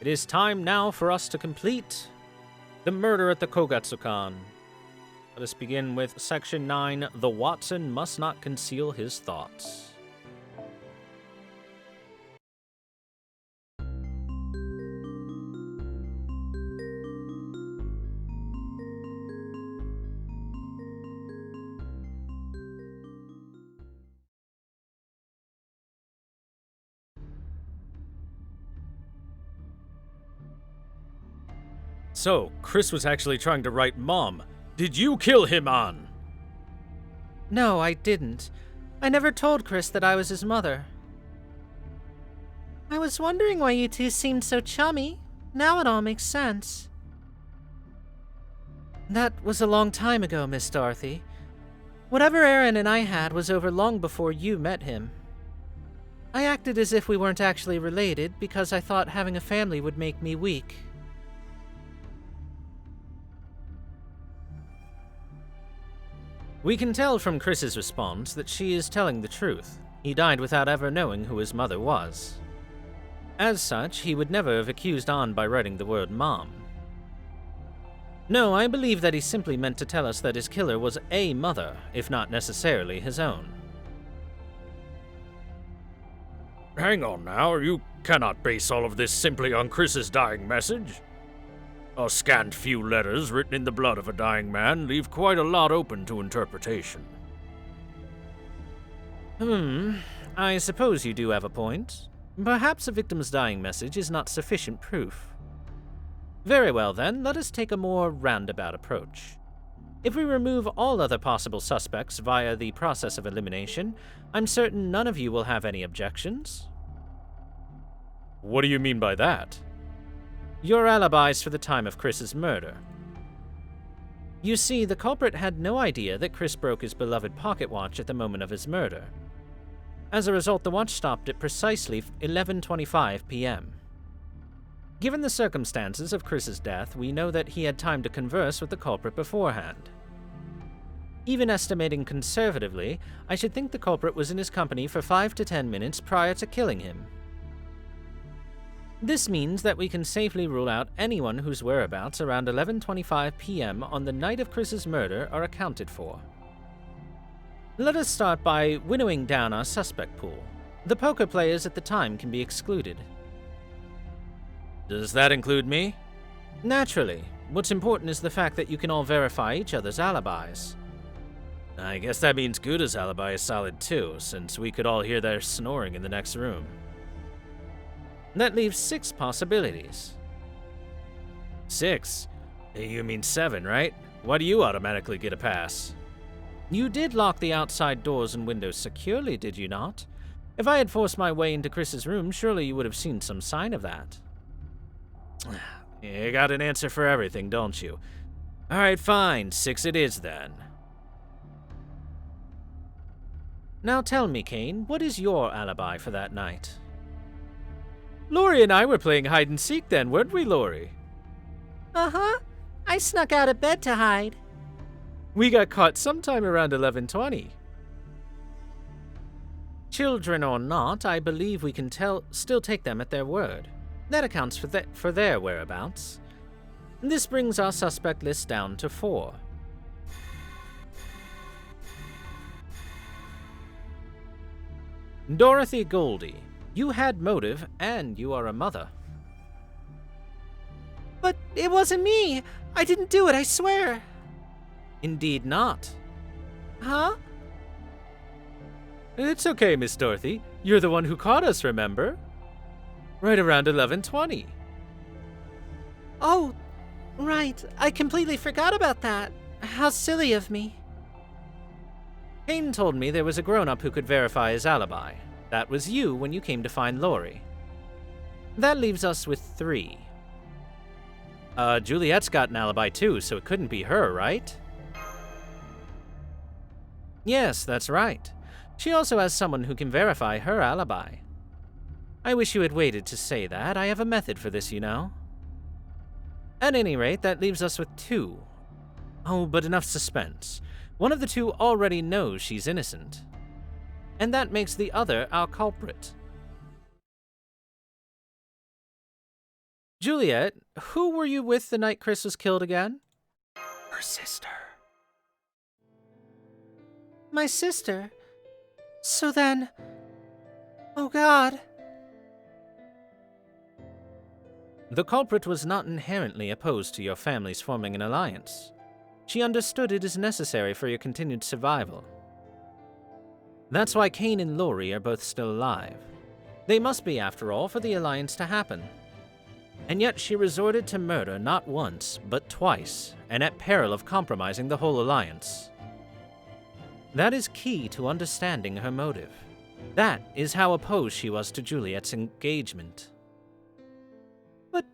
It is time now for us to complete the murder at the Kogetsukan. Let us begin with Section 9, The Watson Must Not Conceal His Thoughts. So, Chris was actually trying to write Mom. Did you kill him, An? No, I didn't. I never told Chris that I was his mother. I was wondering why you two seemed so chummy. Now it all makes sense. That was a long time ago, Miss Dorothy. Whatever Aaron and I had was over long before you met him. I acted as if we weren't actually related because I thought having a family would make me weak. We can tell from Chris's response that she is telling the truth. He died without ever knowing who his mother was. As such, he would never have accused An by writing the word Mom. No, I believe that he simply meant to tell us that his killer was a mother, if not necessarily his own. Hang on now, you cannot base all of this simply on Chris's dying message. A scant few letters written in the blood of a dying man leave quite a lot open to interpretation. I suppose you do have a point. Perhaps a victim's dying message is not sufficient proof. Very well then, let us take a more roundabout approach. If we remove all other possible suspects via the process of elimination, I'm certain none of you will have any objections. What do you mean by that? Your alibis for the time of Chris's murder. You see, the culprit had no idea that Chris broke his beloved pocket watch at the moment of his murder. As a result, the watch stopped at precisely 11:25 p.m. Given the circumstances of Chris's death, we know that he had time to converse with the culprit beforehand. Even estimating conservatively, I should think the culprit was in his company for 5 to 10 minutes prior to killing him. This means that we can safely rule out anyone whose whereabouts around 11:25 p.m. on the night of Chris's murder are accounted for. Let us start by winnowing down our suspect pool. The poker players at the time can be excluded. Does that include me? Naturally. What's important is the fact that you can all verify each other's alibis. I guess that means Guda's alibi is solid too, since we could all hear their snoring in the next room. That leaves 6 possibilities. 6? You mean 7, right? Why do you automatically get a pass? You did lock the outside doors and windows securely, did you not? If I had forced my way into Chris's room, surely you would have seen some sign of that. You got an answer for everything, don't you? Alright, fine. 6 it is then. Now tell me, Kane, what is your alibi for that night? Lori and I were playing hide-and-seek then, weren't we, Lori? Uh-huh. I snuck out of bed to hide. We got caught sometime around 11:20. Children or not, I believe we can still take them at their word. That accounts for their whereabouts. This brings our suspect list down to 4. Dorothy Goldie, you had motive and you are a mother. But it wasn't me. I didn't do it, I swear. Indeed not. Huh? It's okay, Miss Dorothy. You're the one who caught us, remember? Right around 11:20. Oh, right. I completely forgot about that. How silly of me. Kane told me there was a grown-up who could verify his alibi. That was you when you came to find Lori. That leaves us with 3. Juliet's got an alibi too, so it couldn't be her, right? Yes, that's right. She also has someone who can verify her alibi. I wish you had waited to say that. I have a method for this, you know. At any rate, that leaves us with 2. Oh, but enough suspense. One of the 2 already knows she's innocent. And that makes the other our culprit. Juliet, who were you with the night Chris was killed again? Her sister. My sister? So then... Oh God. The culprit was not inherently opposed to your families forming an alliance. She understood it is necessary for your continued survival. That's why Kane and Lori are both still alive. They must be, after all, for the alliance to happen. And yet she resorted to murder not once, but twice, and at peril of compromising the whole alliance. That is key to understanding her motive. That is how opposed she was to Juliet's engagement. But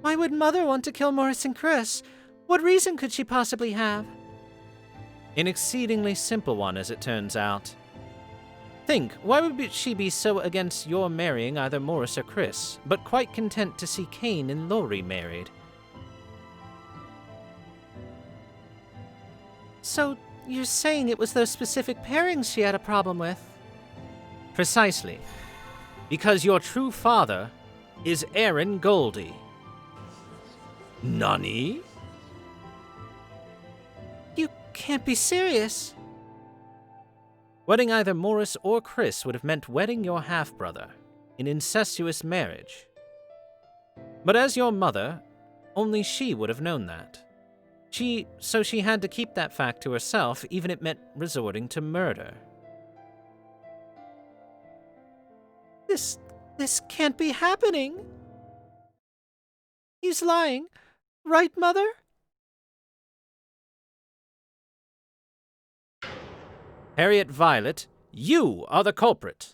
why would Mother want to kill Morris and Chris? What reason could she possibly have? An exceedingly simple one, as it turns out. Think, why would she be so against your marrying either Morris or Chris, but quite content to see Kane and Lori married? So, you're saying it was those specific pairings she had a problem with? Precisely. Because your true father is Aaron Goldie. Nani? You can't be serious. Wedding either Morris or Chris would have meant wedding your half-brother, in incestuous marriage. But as your mother, only she would have known that. So she had to keep that fact to herself, even if it meant resorting to murder. This can't be happening. He's lying, right, Mother? Harriet Violet, you are the culprit.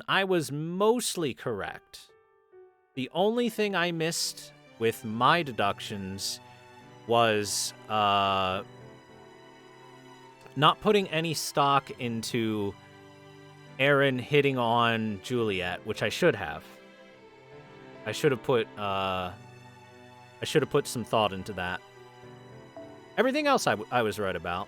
I was mostly correct. The only thing I missed with my deductions was not putting any stock into Aaron hitting on Juliet, which I should have. I should have put some thought into that. Everything else I was right about.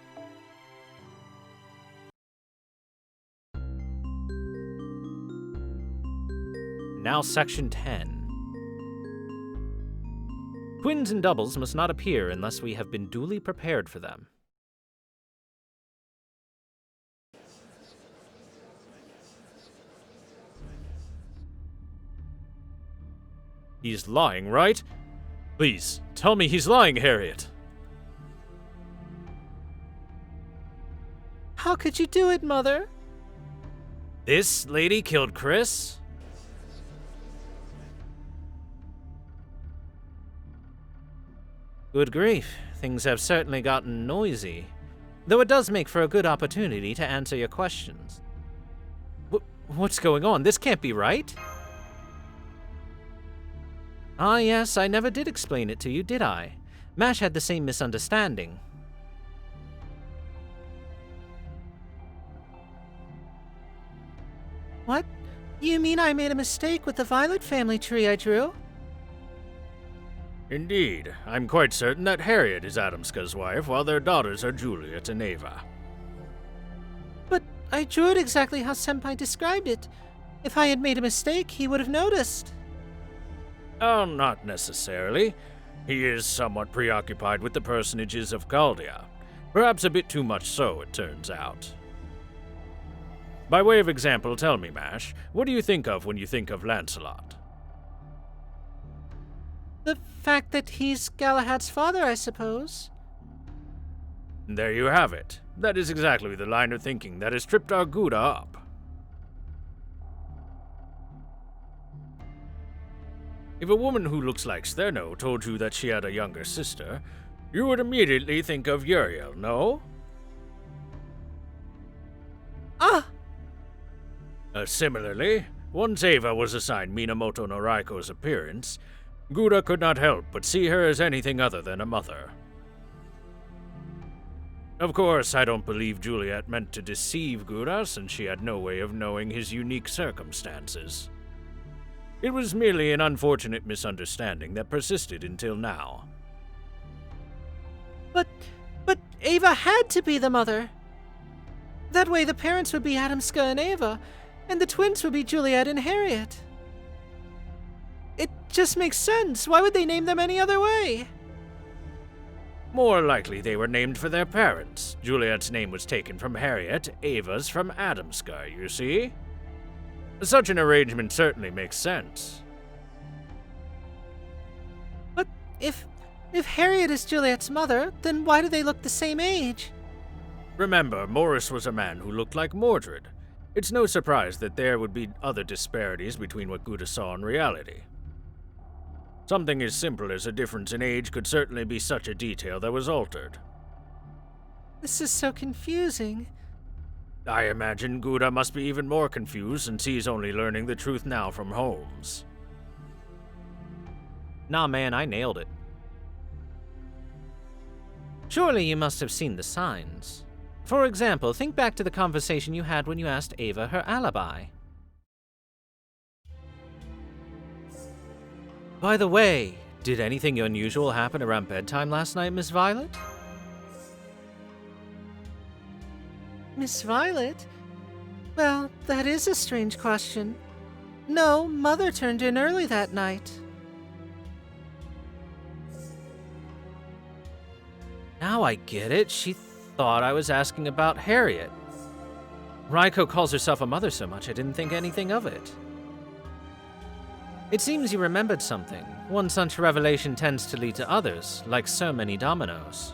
Now Section 10. Twins and doubles must not appear unless we have been duly prepared for them. He's lying, right? Please, tell me he's lying, Harriet. How could you do it, Mother? This lady killed Chris? Good grief, things have certainly gotten noisy. Though it does make for a good opportunity to answer your questions. What's going on? This can't be right. Ah, yes, I never did explain it to you, did I? Mash had the same misunderstanding. What? You mean I made a mistake with the Violet family tree I drew? Indeed, I'm quite certain that Harriet is Adamska's wife, while their daughters are Juliet and Ava. But I drew it exactly how Senpai described it. If I had made a mistake, he would have noticed. Oh, not necessarily. He is somewhat preoccupied with the personages of Caldia. Perhaps a bit too much so, it turns out. By way of example, tell me, Mash, what do you think of when you think of Lancelot? The fact that he's Galahad's father, I suppose. There you have it. That is exactly the line of thinking that has tripped our Gouda up. If a woman who looks like Sterno told you that she had a younger sister, you would immediately think of Uriel, no? Ah! Similarly, once Ava was assigned Minamoto no Raiko's appearance, Gouda could not help but see her as anything other than a mother. Of course, I don't believe Juliet meant to deceive Gouda, since she had no way of knowing his unique circumstances. It was merely an unfortunate misunderstanding that persisted until now. But Ava had to be the mother. That way the parents would be Adamska and Ava, and the twins would be Juliet and Harriet. It just makes sense. Why would they name them any other way? More likely they were named for their parents. Juliet's name was taken from Harriet, Ava's from Adamska, you see? Such an arrangement certainly makes sense. But if Harriet is Juliet's mother, then why do they look the same age? Remember, Morris was a man who looked like Mordred. It's no surprise that there would be other disparities between what Gouda saw in reality. Something as simple as a difference in age could certainly be such a detail that was altered. This is so confusing. I imagine Gouda must be even more confused since he's only learning the truth now from Holmes. Nah, man, I nailed it. Surely you must have seen the signs. For example, think back to the conversation you had when you asked Ava her alibi. By the way, did anything unusual happen around bedtime last night, Miss Violet? Miss Violet? Well, that is a strange question. No, Mother turned in early that night. Now I get it. She thought I was asking about Harriet. Raiko calls herself a mother so much I didn't think anything of it. It seems you remembered something. One such revelation tends to lead to others, like so many dominoes.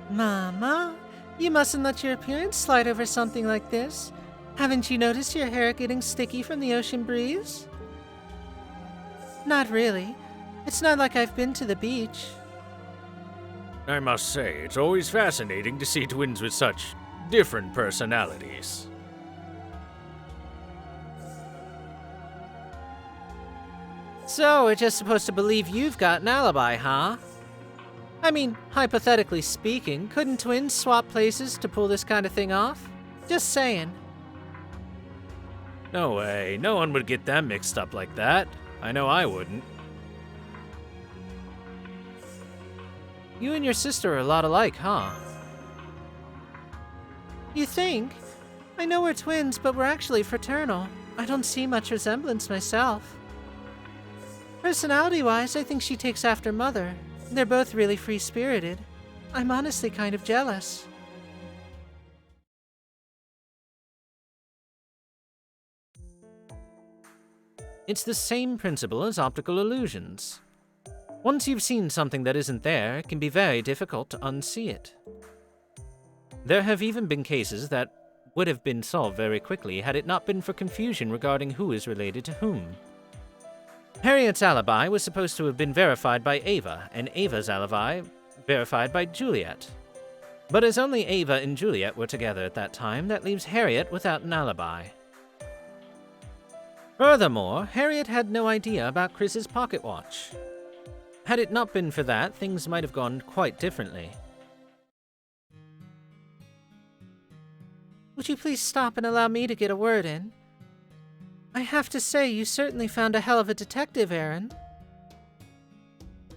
Mama, you mustn't let your appearance slide over something like this. Haven't you noticed your hair getting sticky from the ocean breeze? Not really. It's not like I've been to the beach. I must say, it's always fascinating to see twins with such different personalities. So, we're just supposed to believe you've got an alibi, huh? I mean, hypothetically speaking, couldn't twins swap places to pull this kind of thing off? Just saying. No way, no one would get them mixed up like that. I know I wouldn't. You and your sister are a lot alike, huh? You think? I know we're twins, but we're actually fraternal. I don't see much resemblance myself. Personality-wise, I think she takes after Mother. They're both really free-spirited. I'm honestly kind of jealous. It's the same principle as optical illusions. Once you've seen something that isn't there, it can be very difficult to unsee it. There have even been cases that would have been solved very quickly had it not been for confusion regarding who is related to whom. Harriet's alibi was supposed to have been verified by Ava, and Ava's alibi verified by Juliet. But as only Ava and Juliet were together at that time, that leaves Harriet without an alibi. Furthermore, Harriet had no idea about Chris's pocket watch. Had it not been for that, things might have gone quite differently. Would you please stop and allow me to get a word in? I have to say, you certainly found a hell of a detective, Aaron.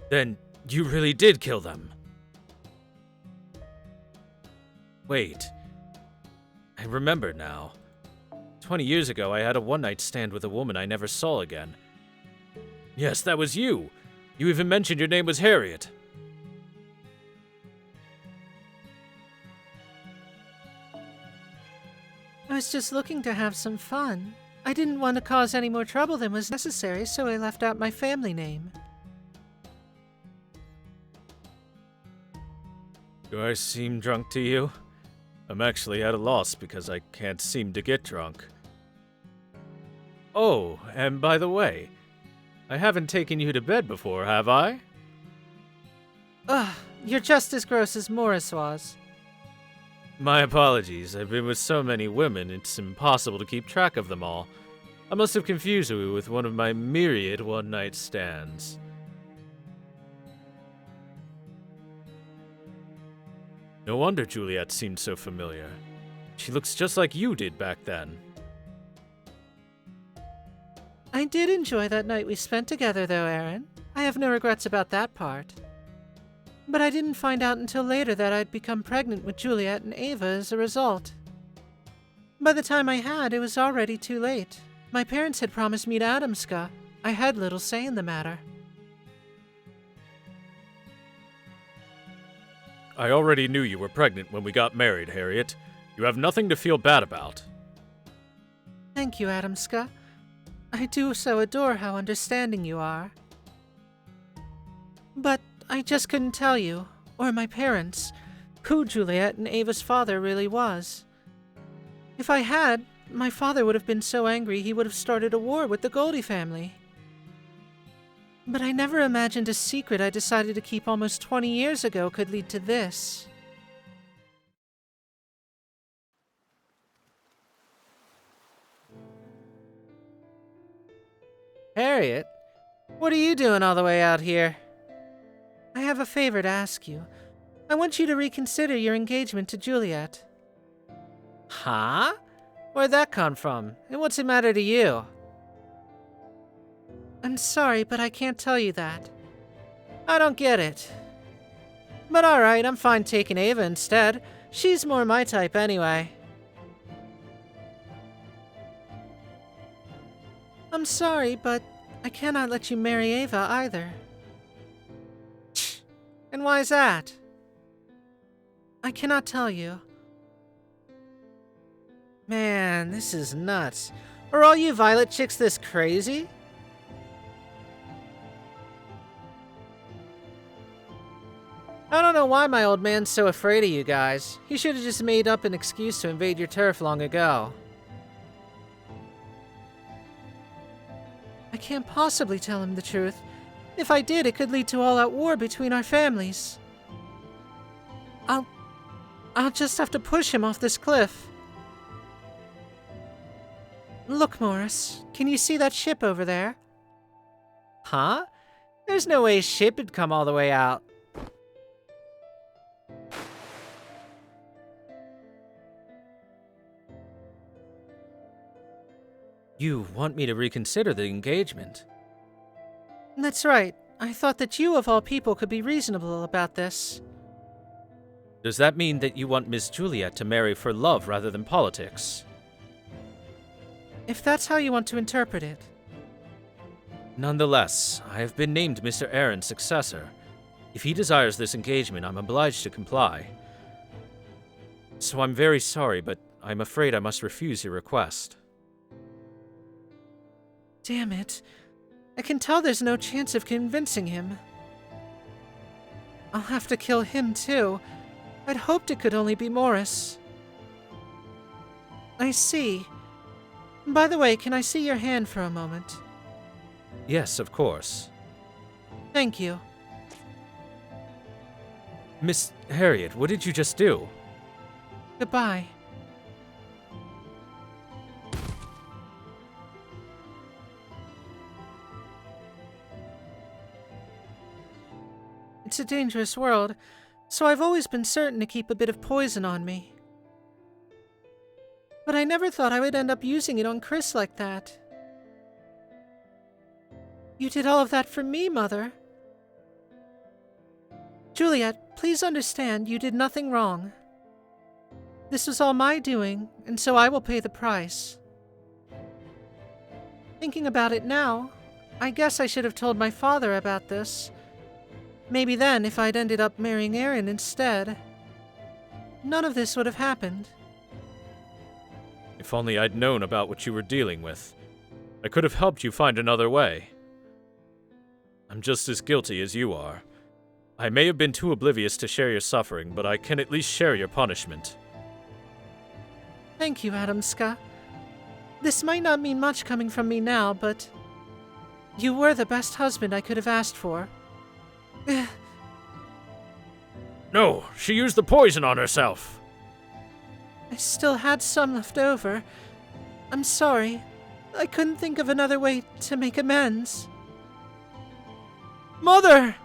Then you really did kill them. Wait. I remember now. 20 years ago, I had a one-night stand with a woman I never saw again. Yes, that was you. You even mentioned your name was Harriet. I was just looking to have some fun. I didn't want to cause any more trouble than was necessary, so I left out my family name. Do I seem drunk to you? I'm actually at a loss because I can't seem to get drunk. Oh, and by the way, I haven't taken you to bed before, have I? Ugh, you're just as gross as Morris was. My apologies. I've been with so many women, it's impossible to keep track of them all. I must have confused you with one of my myriad one-night stands. No wonder Juliet seemed so familiar. She looks just like you did back then. I did enjoy that night we spent together, though, Aaron. I have no regrets about that part. But I didn't find out until later that I'd become pregnant with Juliet and Ava as a result. By the time I had, it was already too late. My parents had promised me to Adamska. I had little say in the matter. I already knew you were pregnant when we got married, Harriet. You have nothing to feel bad about. Thank you, Adamska. I do so adore how understanding you are. But I just couldn't tell you, or my parents, who Juliet and Ava's father really was. If I had, my father would have been so angry he would have started a war with the Goldie family. But I never imagined a secret I decided to keep almost 20 years ago could lead to this. Harriet, what are you doing all the way out here? I have a favor to ask you. I want you to reconsider your engagement to Juliet. Huh? Where'd that come from? And what's the matter to you? I'm sorry, but I can't tell you that. I don't get it. But alright, I'm fine taking Ava instead. She's more my type anyway. I'm sorry, but I cannot let you marry Ava either. And why's that? I cannot tell you. Man, this is nuts. Are all you Violet chicks this crazy? I don't know why my old man's so afraid of you guys. He should have just made up an excuse to invade your turf long ago. I can't possibly tell him the truth. If I did, it could lead to all-out war between our families. I'll just have to push him off this cliff. Look, Morris, can you see that ship over there? Huh? There's no way a ship would come all the way out. You want me to reconsider the engagement? That's right. I thought that you, of all people, could be reasonable about this. Does that mean that you want Miss Juliet to marry for love rather than politics? If that's how you want to interpret it. Nonetheless, I have been named Mr. Aaron's successor. If he desires this engagement, I'm obliged to comply. So I'm very sorry, but I'm afraid I must refuse your request. Damn it. I can tell there's no chance of convincing him. I'll have to kill him, too. I'd hoped it could only be Morris. I see. By the way, can I see your hand for a moment? Yes, of course. Thank you. Miss Harriet, what did you just do? Goodbye. It's a dangerous world, so I've always been certain to keep a bit of poison on me. But I never thought I would end up using it on Chris like that. You did all of that for me, Mother. Juliet, please understand you did nothing wrong. This was all my doing, and so I will pay the price. Thinking about it now, I guess I should have told my father about this. Maybe then, if I'd ended up marrying Aaron instead, none of this would have happened. If only I'd known about what you were dealing with. I could have helped you find another way. I'm just as guilty as you are. I may have been too oblivious to share your suffering, but I can at least share your punishment. Thank you, Adamska. This might not mean much coming from me now, but you were the best husband I could have asked for. No, she used the poison on herself. I still had some left over. I'm sorry. I couldn't think of another way to make amends. Mother!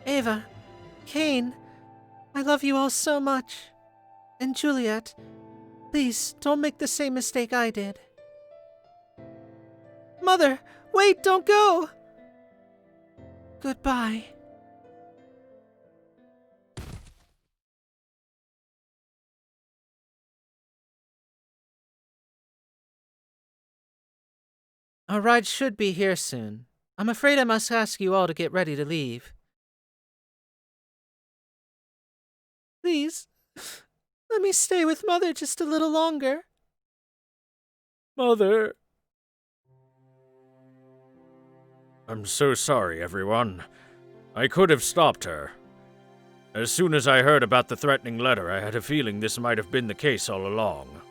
Ava, Kane, I love you all so much. And Juliet, Please, don't make the same mistake I did. Mother, wait, don't go! Goodbye. Our ride should be here soon. I'm afraid I must ask you all to get ready to leave. Please, let me stay with Mother just a little longer. Mother. I'm so sorry, everyone. I could have stopped her. As soon as I heard about the threatening letter, I had a feeling this might have been the case all along.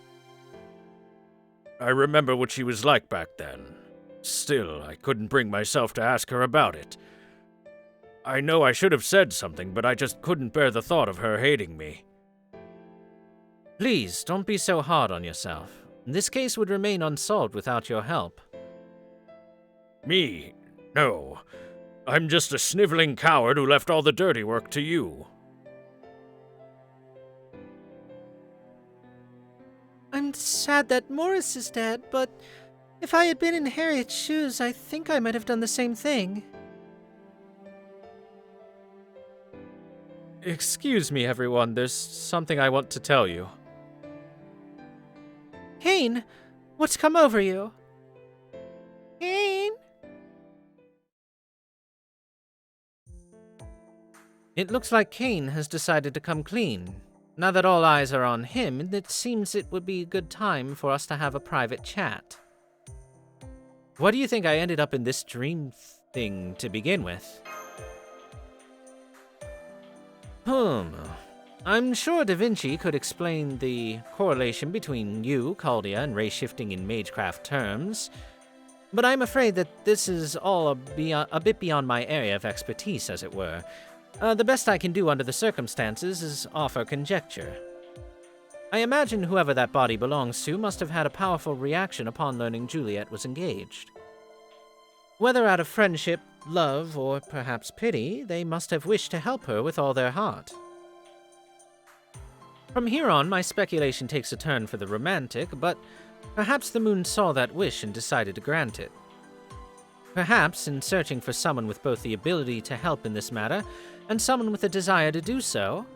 I remember what she was like back then. Still, I couldn't bring myself to ask her about it. I know I should have said something, but I just couldn't bear the thought of her hating me. Please, don't be so hard on yourself. This case would remain unsolved without your help. Me? No. I'm just a sniveling coward who left all the dirty work to you. I'm sad that Morris is dead, but if I had been in Harriet's shoes, I think I might have done the same thing. Excuse me, everyone. There's something I want to tell you. Kane, what's come over you? Kane? It looks like Kane has decided to come clean. Now that all eyes are on him, it seems it would be a good time for us to have a private chat. Why do you think I ended up in this dream thing to begin with? I'm sure Da Vinci could explain the correlation between you, Caldia, and ray shifting in magecraft terms, but I'm afraid that this is all a bit beyond my area of expertise, as it were. The best I can do under the circumstances is offer conjecture. I imagine whoever that body belongs to must have had a powerful reaction upon learning Juliet was engaged. Whether out of friendship, love, or perhaps pity, they must have wished to help her with all their heart. From here on, my speculation takes a turn for the romantic, but perhaps the moon saw that wish and decided to grant it. Perhaps, in searching for someone with both the ability to help in this matter and someone with a desire to do so,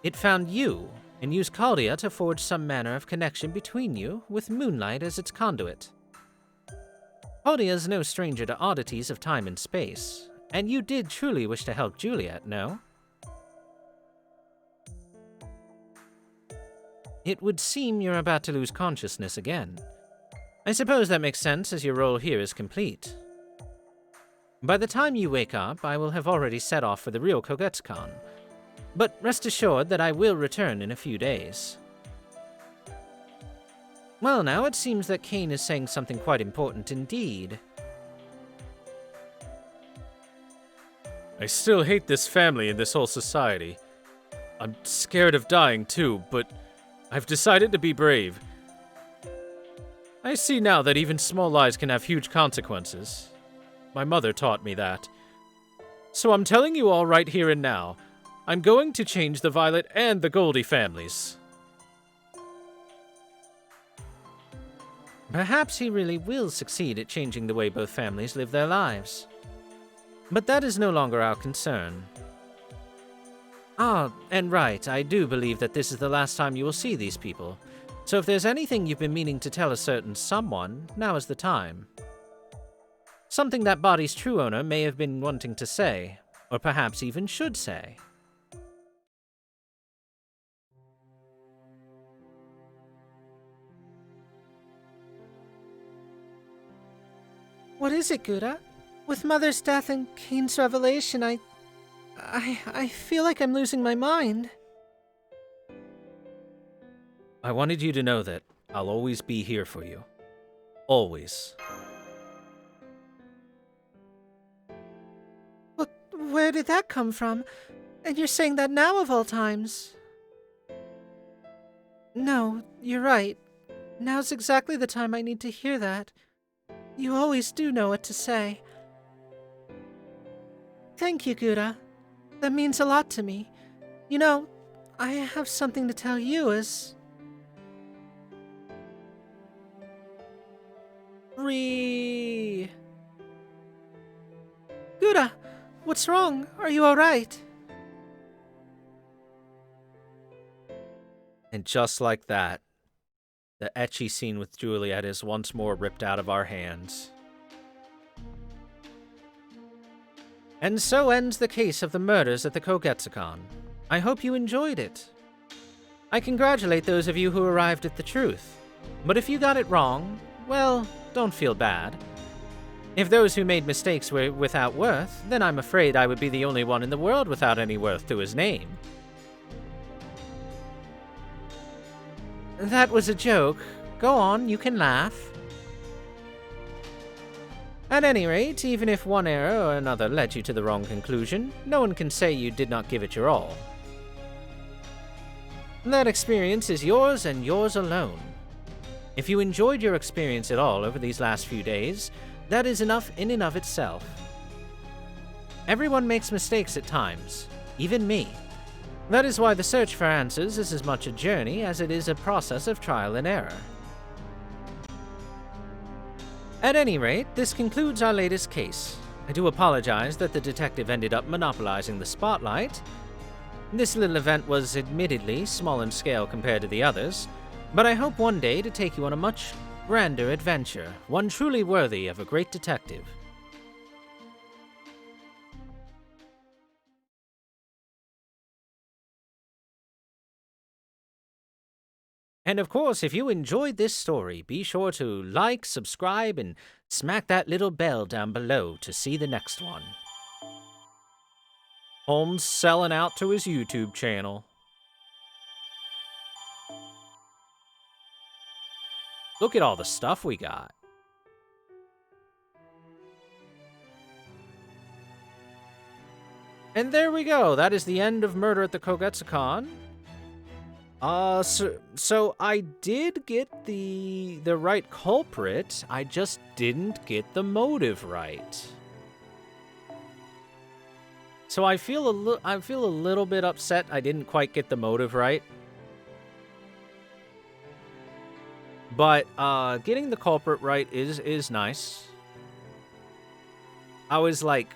it found you and used Caldia to forge some manner of connection between you, with moonlight as its conduit. Caldia is no stranger to oddities of time and space, and you did truly wish to help Juliet, no? It would seem you're about to lose consciousness again. I suppose that makes sense, as your role here is complete. By the time you wake up, I will have already set off for the real Kogetsukan, but rest assured that I will return in a few days. Well, now it seems that Kane is saying something quite important indeed. I still hate this family and this whole society. I'm scared of dying too, but I've decided to be brave. I see now that even small lies can have huge consequences. My mother taught me that. So I'm telling you all right here and now, I'm going to change the Violet and the Goldie families. Perhaps he really will succeed at changing the way both families live their lives. But that is no longer our concern. Ah, and right, I do believe that this is the last time you will see these people. So if there's anything you've been meaning to tell a certain someone, now is the time. Something that body's true owner may have been wanting to say, or perhaps even should say. What is it, Gouda? With Mother's death and Kane's revelation, I feel like I'm losing my mind. I wanted you to know that I'll always be here for you. Always. But where did that come from? And you're saying that now of all times. No, you're right. Now's exactly the time I need to hear that. You always do know what to say. Thank you, Gouda. That means a lot to me. You know, I have something to tell you as... Yuri! Gura, what's wrong? Are you alright? And just like that, the ecchi scene with Juliet is once more ripped out of our hands. And so ends the case of the murders at the Kogetsukan. I hope you enjoyed it. I congratulate those of you who arrived at the truth. But if you got it wrong, well, don't feel bad. If those who made mistakes were without worth, then I'm afraid I would be the only one in the world without any worth to his name. That was a joke. Go on, you can laugh. At any rate, even if one error or another led you to the wrong conclusion, no one can say you did not give it your all. That experience is yours and yours alone. If you enjoyed your experience at all over these last few days, that is enough in and of itself. Everyone makes mistakes at times, even me. That is why the search for answers is as much a journey as it is a process of trial and error. At any rate, this concludes our latest case. I do apologize that the detective ended up monopolizing the spotlight. This little event was admittedly small in scale compared to the others, but I hope one day to take you on a much grander adventure, one truly worthy of a great detective. And of course, if you enjoyed this story, be sure to like, subscribe, and smack that little bell down below to see the next one. Holmes selling out to his YouTube channel. Look at all the stuff we got. And there we go. That is the end of Murder at the Kogetsukan. So I did get the right culprit. I just didn't get the motive right. So I feel a little bit upset I didn't quite get the motive right. But getting the culprit right is nice. I was like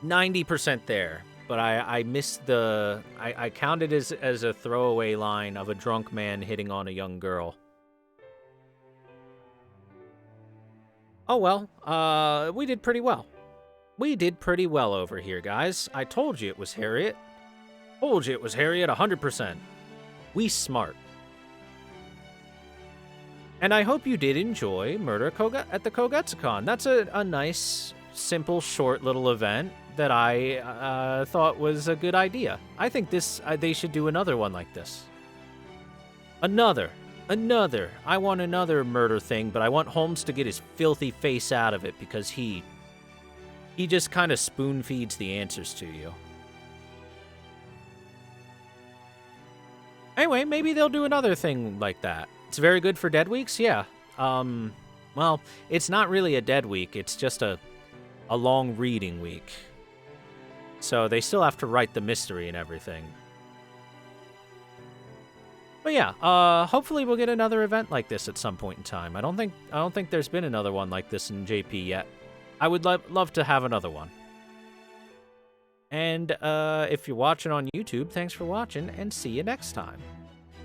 90% there. But I missed the... I counted as a throwaway line of a drunk man hitting on a young girl. Oh well, we did pretty well. We did pretty well over here, guys. I told you it was Harriet. Told you it was Harriet 100%. We smart. And I hope you did enjoy Murder at the Kogetsukan. That's a nice, simple, short little event that I thought was a good idea. I think they should do another one like this. Another. I want another murder thing, but I want Holmes to get his filthy face out of it because he just kind of spoon feeds the answers to you. Anyway, maybe they'll do another thing like that. It's very good for dead weeks, yeah. Well, it's not really a dead week. It's just a long reading week. So they still have to write the mystery and everything. But yeah, hopefully we'll get another event like this at some point in time. I don't think there's been another one like this in JP yet. I would love to have another one. And if you're watching on YouTube, thanks for watching, and see you next time.